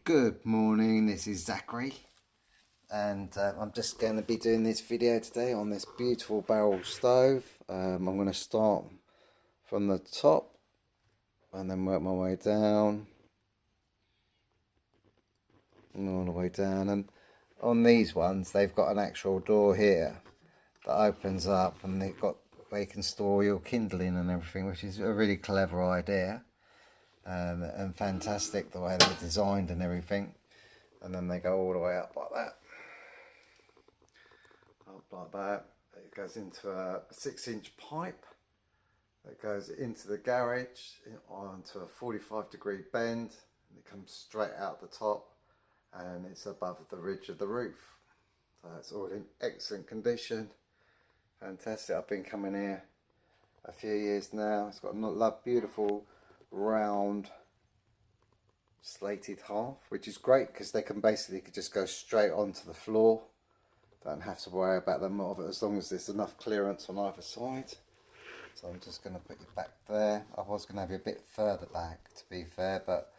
Good morning, this is Zachary, and I'm just going to be doing this video today on this beautiful barrel stove. I'm going to start from the top and then work my way down and all the way down. And on these ones, they've got an actual door here that opens up, and they've got where you can store your kindling and everything, which is a really clever idea. And fantastic the way they're designed and everything. And then they go all the way up like that. Up like that. It goes into a 6-inch pipe that goes into the garage onto a 45-degree bend, and it comes straight out the top, and it's above the ridge of the roof. So it's all in excellent condition. Fantastic. I've been coming here a few years now. It's got a beautiful round slated half, which is great because they can basically just go straight onto the floor. Don't have to worry about them as long as there's enough clearance on either side. So I'm just going to put you back there. I was going to have you a bit further back, to be fair, but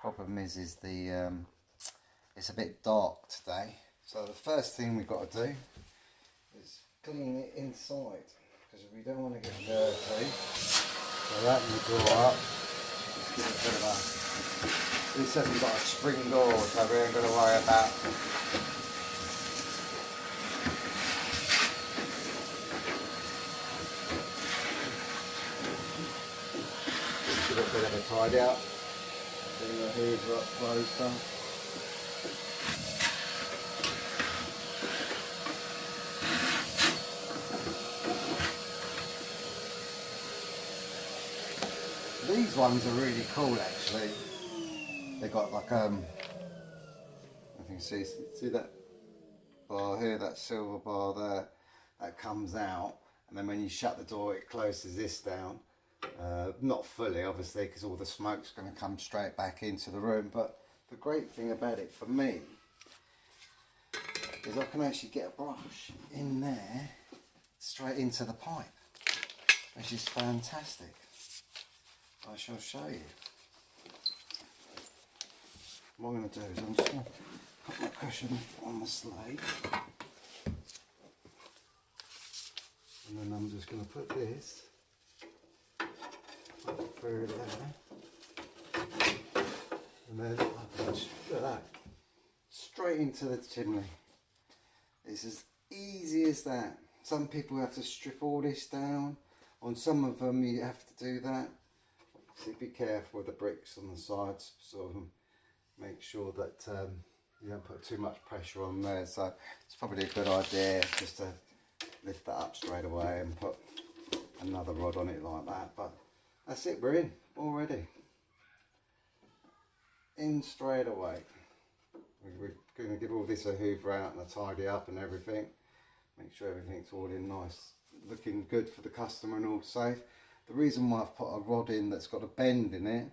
problem is the it's a bit dark today. So the first thing we've got to do is clean it inside, because we don't want to get dirty. So that will draw up. Just give it a bit of a... This hasn't got a spring door, so we ain't going to worry about. Just give it a bit of a tidy up. Bring the hoover up closer. These ones are really cool actually. They got like I can see that bar here, that silver bar there, that comes out, and then when you shut the door it closes this down. Not fully obviously, because all the smoke's going to come straight back into the room, but the great thing about it for me is I can actually get a brush in there straight into the pipe, which is fantastic. I shall show you. What I'm going to do is I'm just going to put my cushion on the slate, and then I'm just going to put this through there, and then I can put that straight into the chimney. It's as easy as that. Some people have to strip all this down. On some of them you have to do that. So be careful with the bricks on the sides, sort of make sure that you don't put too much pressure on there. So it's probably a good idea just to lift that up straight away and put another rod on it like that. But that's it, we're in already. In straight away. We're going to give all this a hoover out and a tidy up and everything. Make sure everything's all in nice, looking good for the customer and all safe. The reason why I've put a rod in that's got a bend in it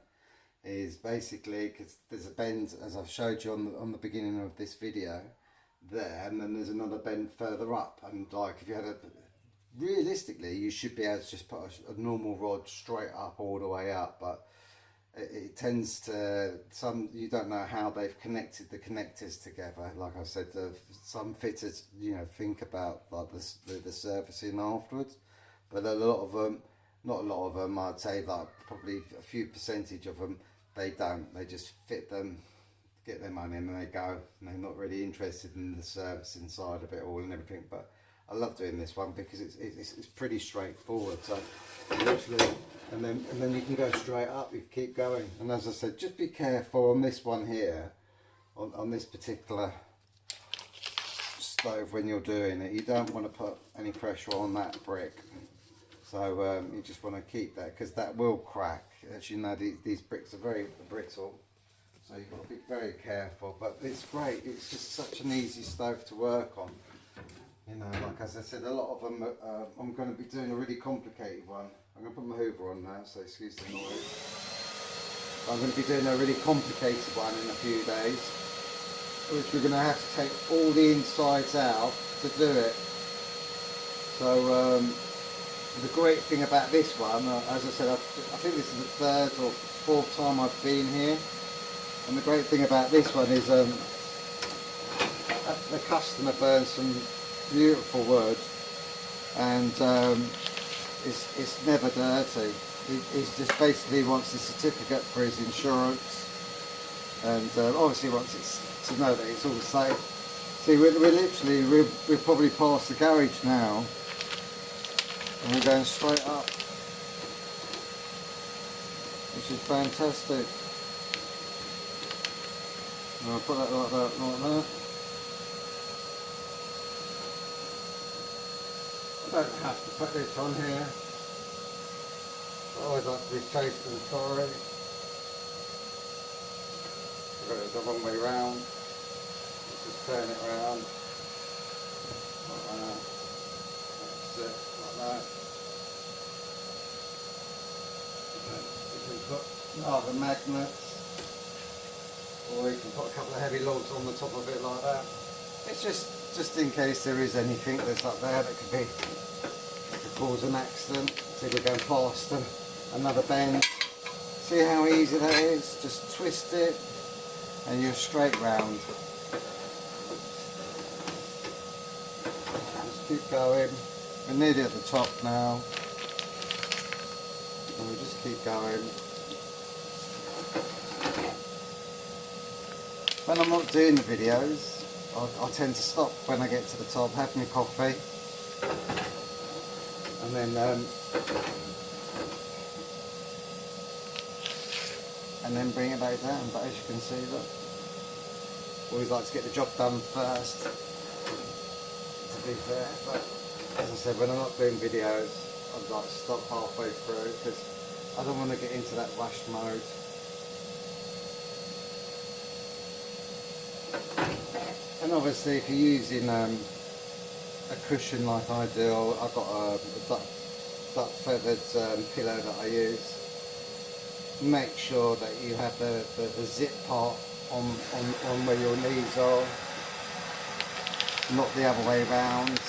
is basically because there's a bend, as I've showed you on the beginning of this video there, and then there's another bend further up, and like if you had realistically you should be able to just put a normal rod straight up all the way up, but it tends to, you don't know how they've connected the connectors together. Like I said, some fitters think about like the servicing afterwards, but a lot of them, not a lot of them, I'd say like probably a few percentage of them, they don't. They just fit them, get their money, and then they go. And they're not really interested in the service inside of it all and everything. But I love doing this one because it's pretty straightforward. So literally, and then you can go straight up. You keep going. And as I said, just be careful on this one here, on this particular stove when you're doing it. You don't want to put any pressure on that brick. So you just want to keep that, because that will crack. As you know, these bricks are very brittle, so you've got to be very careful. But it's great. It's just such an easy stove to work on. Like as I said, a lot of them, I'm going to be doing a really complicated one. I'm going to put my hoover on now, so excuse the noise. I'm going to be doing a really complicated one in a few days, which we're going to have to take all the insides out to do it. So the great thing about this one, as I said, I think this is the 3rd or 4th time I've been here, And the great thing about this one is the customer burns some beautiful wood, and it's never dirty. He just basically wants the certificate for his insurance, and obviously wants it to know that it's all safe. See, we're probably past the garage now, and we're going straight up, which is fantastic. And I'll put that like that, like that. I don't have to put this on here. I always like to be safe and sorry. I've got it the wrong way round. Let's just turn it round. Like that. That's it, like that. And you can put other magnets, or you can put a couple of heavy logs on the top of it like that. It's just in case there is anything that's up there that could cause an accident. See, we're going past another bend. See how easy that is? Just twist it and you're straight round. Just keep going. We're nearly at the top now. And we'll just keep going. When I'm not doing the videos, I tend to stop when I get to the top, have my coffee, and then bring it back down. But as you can see, look, always like to get the job done first, to be fair. But as I said, when I'm not doing videos, I'd like to stop halfway through because I don't want to get into that rush mode. And obviously, if you're using a cushion like I do, I've got a duck feathered pillow that I use. Make sure that you have the zip part on where your knees are, not the other way round,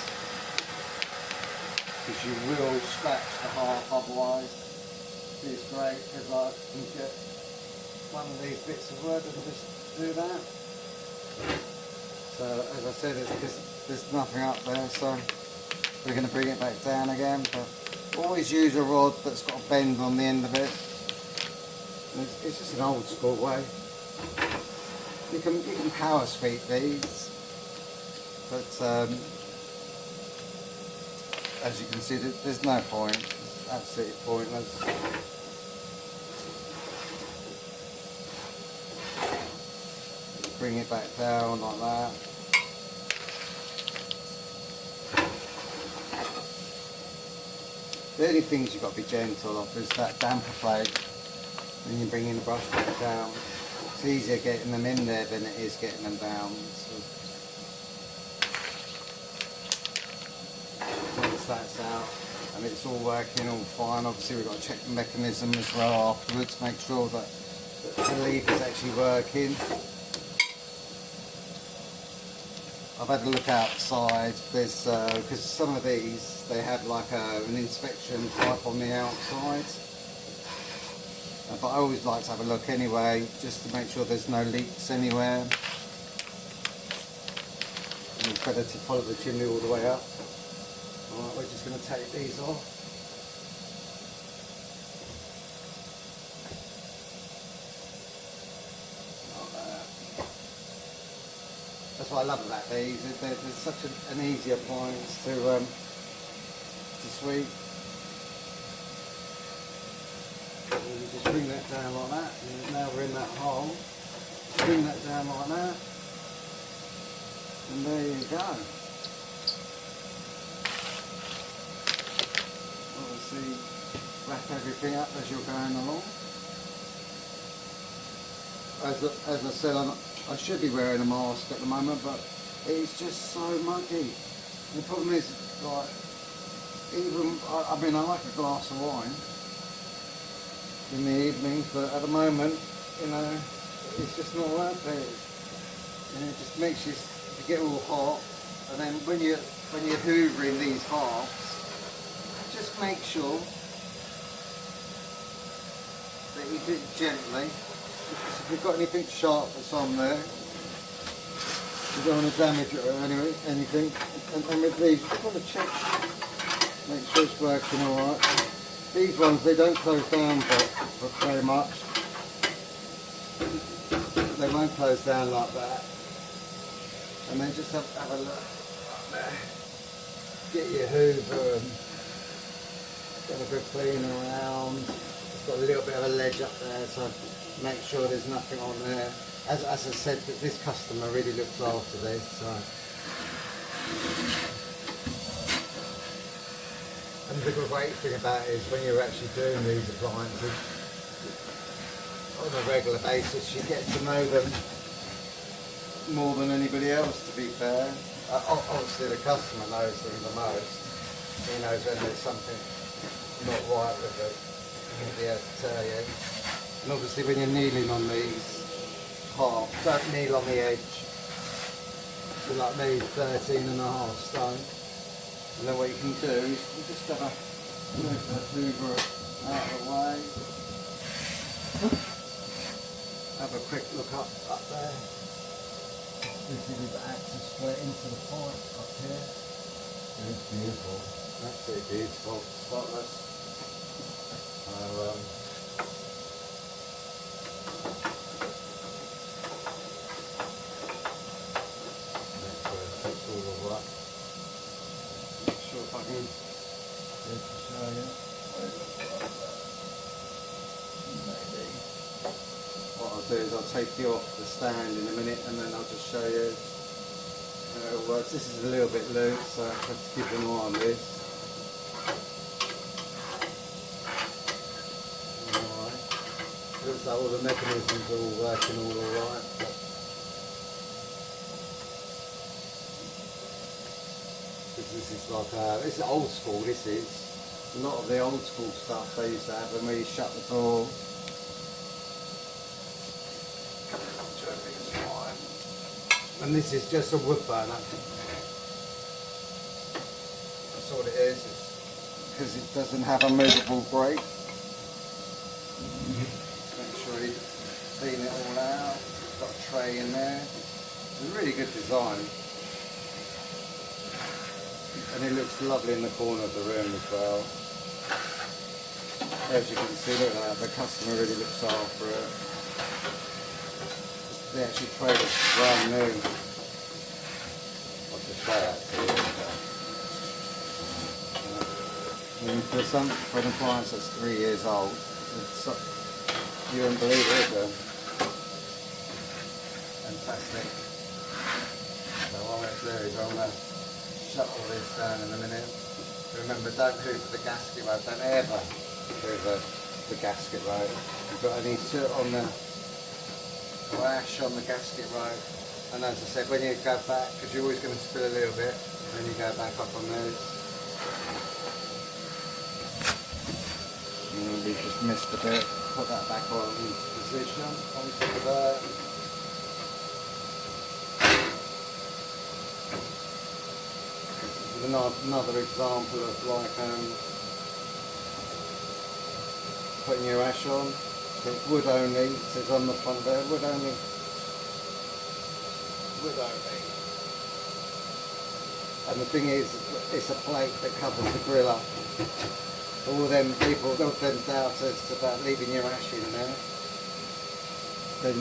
because you will scratch the half otherwise. It's great because I can get one of these bits of wood and just do that. So as I said, it's because there's nothing up there, so we're going to bring it back down again. But always use a rod that's got a bend on the end of it. It's just an old school way. You can power sweep these, but as you can see, there's no point. It's absolutely pointless. Bring it back down like that. The only things you've got to be gentle of is that damper plate when you're bringing the brush back down. It's easier getting them in there than it is getting them down. So once that's out and it's all working all fine, obviously we've got to check the mechanism as well afterwards, make sure that the lever's actually working. I've had a look outside. There's because some of these they have like an inspection type on the outside, but I always like to have a look anyway, just to make sure there's no leaks anywhere. And it's better to follow the chimney all the way up. Alright, we're just going to take these off. That's what I love about these. They're such an easy appliance to sweep. And you just bring that down like that. And now we're in that hole. Bring that down like that. And there you go. Obviously, wrap everything up as you're going along. As I said, I should be wearing a mask at the moment, but it's just so muggy. The problem is, like, even, I mean, I like a glass of wine in the evenings, but at the moment, you know, it's just not worth it. And it just makes you get all hot, and then when you're hoovering these halves, just make sure that you do it gently. Because if if you've got anything sharp that's on there, you don't want to damage it or anything. And with these, just want to check, make sure it's working alright. These ones, they don't close down very much. They won't close down like that. And then just have a look right there. Get your hoover and get a good clean around. It's got a little bit of a ledge up there, so make sure there's nothing on there. As I said, this customer really looks after this. So. And the great thing about it is when you're actually doing these appliances on a regular basis, you get to know them more than anybody else, to be fair. Obviously the customer knows them the most. He knows when there's something not right with it. He'll be able to tell you. And obviously when you're kneeling on these half, don't kneel on the edge. You're like me, 13.5 stone. And then what you can do is you just have a move the hoover out of the way. Have a quick look up there. This is the access straight into the pipe up here. It's beautiful. Absolutely beautiful. Spotless. Make sure it's all right. Not sure if I can show you. Maybe. What I'll do is I'll take you off the stand in a minute and then I'll just show you how it works. This is a little bit loose, so I have to keep an eye on this. Alright. Looks like all the mechanisms are all working all alright. This is like this is old school. This is a lot of the old school stuff they used to have when we shut the door. And this is just a wood burner. That's all it is. It's because it doesn't have a movable grate. Just make sure you clean it all out. It's got a tray in there. It's a really good design. And it looks lovely in the corner of the room as well. As you can see, look at that, the customer really looks after it. The actual tray is brand new. I'll just show that to you. For an appliance that's 3 years old, you wouldn't believe it, is it? Fantastic. So what I'm going to do is I'm going to shut all this down in a minute. Remember, don't hoover the gasket rope. Don't ever hoover the gasket rope. You've got any soot on the or ash on the gasket rope. And as I said, when you go back, because you're always going to spill a little bit, then you go back up on this. And we just missed a bit. Put that back on into position. Onto there. Another example of like putting your ash on. So it's wood only, it says on the front there, wood only. Wood only. And the thing is, it's a plate that covers the grill up. All them people, all them doubters about leaving your ash in there, then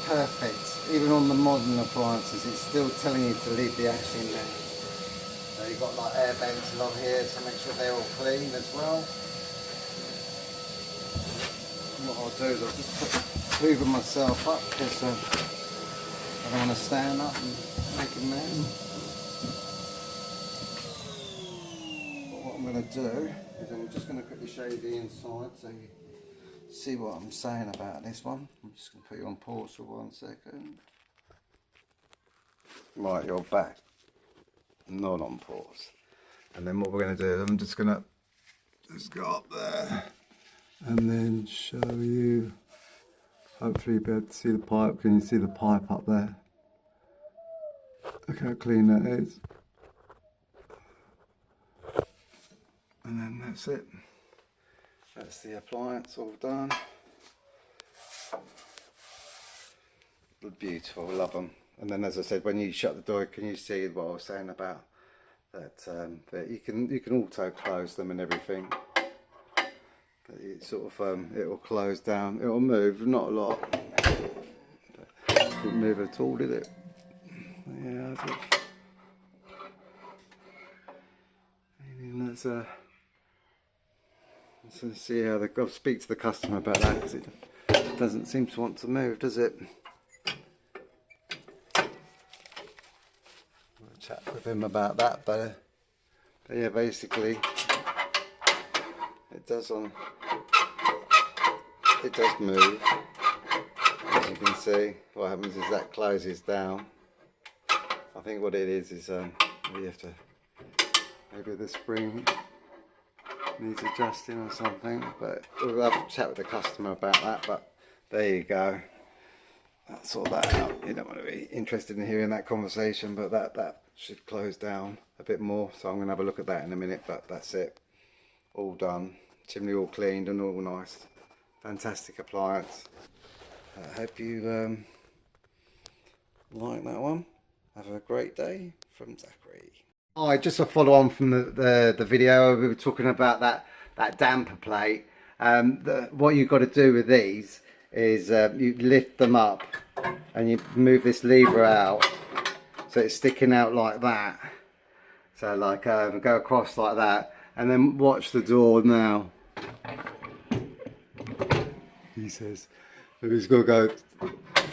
perfect. Even on the modern appliances, it's still telling you to leave the ash in there. So you've got like air vents along here, so make sure they're all clean as well. What I'll do is I'll just hoover myself up because I don't want to stand up and make a mess. But what I'm going to do is I'm just going to quickly show you the inside so you see what I'm saying about this one. I'm just going to put you on pause for 1 second. Right, you're back. Not on pause. And then what we're going to do, I'm just going to just go up there and then show you, hopefully you'll be able to see the pipe. Can you see the pipe up there? Look how clean that is. And then that's it. That's the appliance all done. beautiful, love them. And then, as I said, when you shut the door, can you see what I was saying about that? That you can auto close them and everything. But it sort of it will close down. It will move, not a lot. But it didn't move at all, did it? Yeah. Let's see how I'll speak to the customer about that, because it doesn't seem to want to move, does it? I'll chat with him about that, but yeah, basically it does move. As you can see, what happens is that closes down. I think what it is we have to, maybe the spring needs adjusting or something, but we'll have a chat with the customer about that. But there you go, that's all that out. You don't want to be interested in hearing that conversation, but that should close down a bit more, so I'm going to have a look at that in a minute. But that's it, all done, chimney all cleaned and all nice. Fantastic appliance. I hope you like that one. Have a great day from Zachary. Hi, just a follow on from the video. We were talking about that damper plate. What you've got to do with these is you lift them up and you move this lever out so it's sticking out like that. So like go across like that, and then watch the door now. He says, so he's got to go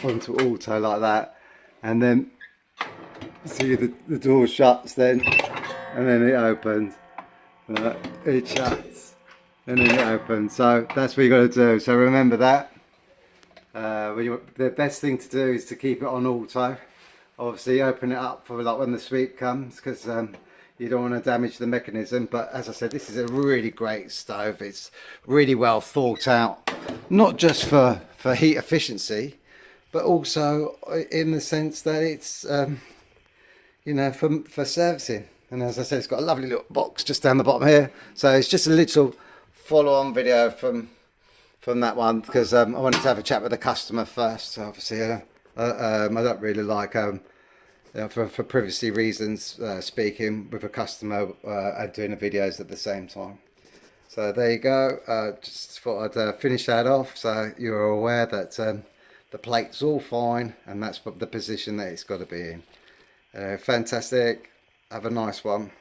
onto auto like that, and then see the door shuts then, and then it opens. It shuts, and then it opens. So that's what you got to do. So remember that. The best thing to do is to keep it on auto. Obviously, open it up for like when the sweep comes, because you don't want to damage the mechanism. But as I said, this is a really great stove. It's really well thought out, not just for heat efficiency, but also in the sense that it's you know, for servicing. And as I said, it's got a lovely little box just down the bottom here. So it's just a little follow-on video from that one, because I wanted to have a chat with the customer first. So obviously I don't really like you know, for privacy reasons, speaking with a customer and doing the videos at the same time. So there you go. Just thought I'd finish that off so you're aware that the plate's all fine, and that's the position that it's got to be in. Fantastic. Have a nice one.